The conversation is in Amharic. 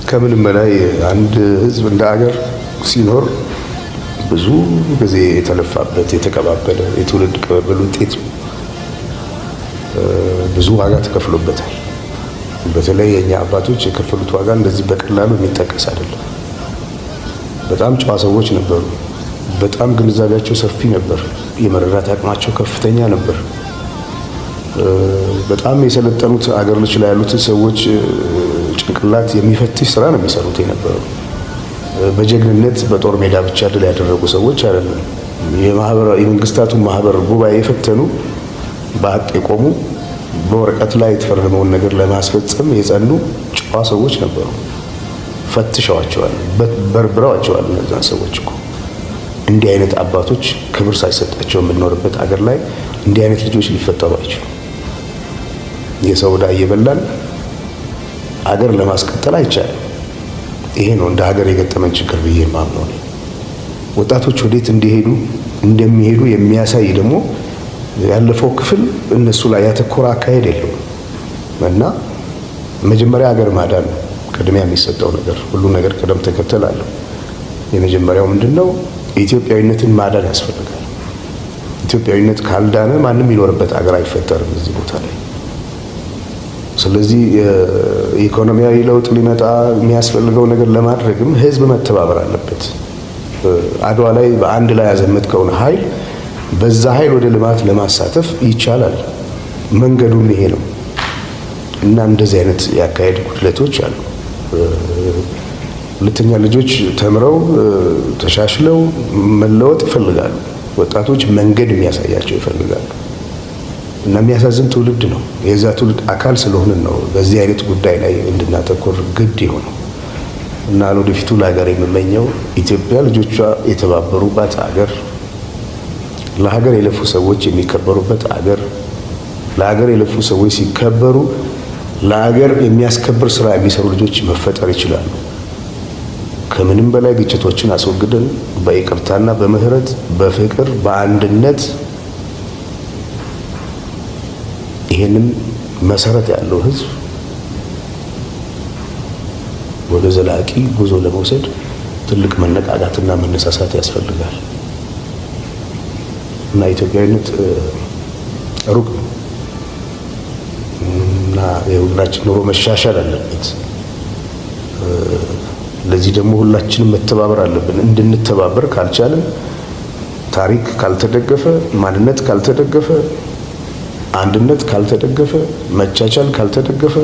ከምንም በላይ አንድ ህዝብ እንደ ሀገር ሲኖር ብዙ ጊዜ የተለፋበት የተቀባበለ የትውልድ ቅብብል ውጤት ብዙ ዋጋ ተከፍሎበታል። በተለይ የኛ አባቶች የከፈሉት ዋጋ እንደዚህ በቀላሉ የሚጠቀስ አይደለም። በጣም ጨዋ ሰዎች ነበሩ። በጣም ግንዛቤያቸው ሰፊ ነበር። የመረዳት አቅማቸው ከፍተኛ ነበር። በጣም የሰለጠኑት አገር ልጅ ላይ ያሉት ሰዎች ጭንቅላት የሚፈትሽ ስራ ነው የሚሰሩት የነበረው። በጀግንነት በጦር ሜዳ ብቻ ድል ያደረጉ ሰዎች አይደለም። የመንግስታቱን ማህበር ጉባኤ የፈተኑ በሀቅ የቆሙ በወረቀት ላይ የተፈረመውን ነገር ለማስፈጸም የጸኑ ጨዋ ሰዎች ነበሩ። ፈትሸዋቸዋል፣ በርብረዋቸዋል። እነዛን ሰዎች እኮ እንዲህ አይነት አባቶች ክብር ሳይሰጣቸው የምንኖርበት አገር ላይ እንዲህ አይነት ልጆች ሊፈጠሩ አይችሉም። የሰው ዕዳ እየበላን አገር ለማስቀጠል አይቻልም። ይሄ ነው እንደ ሀገር የገጠመን ችግር ብዬ የማምነው። ወጣቶች ወዴት እንደሚሄዱ የሚያሳይ ደግሞ ያለፈው ክፍል እነሱ ላይ ያተኮረ አካሄድ የለውም እና መጀመሪያ ሀገር ማዳን ነው ቅድሚያ የሚሰጠው ነገር። ሁሉ ነገር ቅደም ተከተል አለው። የመጀመሪያው ምንድነው? ኢትዮጵያዊነትን ማዳን ያስፈልጋል። ኢትዮጵያዊነት ካልዳነ ማንም የሚኖርበት ሀገር አይፈጠርም እዚህ ቦታ ላይ። ስለዚህ ኢኮኖሚያዊ ለውጥ ሊመጣ የሚያስፈልገው ነገር ለማድረግም ህዝብ መተባበር አለበት። አድዋ ላይ በአንድ ላይ ያዘመትከውን ኃይል በዛ ኃይል ወደ ልማት ለማሳተፍ ይቻላል። መንገዱም ይሄ ነው እና እንደዚህ አይነት ያካሄድ ጉድለቶች አሉ። ሁለተኛ ልጆች ተምረው ተሻሽለው መለወጥ ይፈልጋሉ። ወጣቶች መንገድ የሚያሳያቸው ይፈልጋሉ እና የሚያሳዝን ትውልድ ነው። የዛ ትውልድ አካል ስለሆንን ነው በዚህ አይነት ጉዳይ ላይ እንድናተኮር ግድ የሆነው እና ለወደፊቱ ለሀገር የምመኘው ኢትዮጵያ ልጆቿ የተባበሩባት ሀገር፣ ለሀገር የለፉ ሰዎች የሚከበሩበት ሀገር፣ ለሀገር የለፉ ሰዎች ሲከበሩ ለሀገር የሚያስከብር ስራ የሚሰሩ ልጆች መፈጠር ይችላሉ። ከምንም በላይ ግጭቶችን አስወግደን በይቅርታና በምህረት በፍቅር በአንድነት ይሄንን መሰረት ያለው ህዝብ ወደ ዘላቂ ጉዞ ለመውሰድ ትልቅ መነቃቃትና መነሳሳት ያስፈልጋል እና ኢትዮጵያዊነት ሩቅ እና የሁላችን ኑሮ መሻሻል አለበት። ለዚህ ደግሞ ሁላችንም መተባበር አለብን። እንድንተባበር ካልቻለን ታሪክ ካልተደገፈ፣ ማንነት ካልተደገፈ፣ አንድነት ካልተደገፈ፣ መቻቻል ካልተደገፈ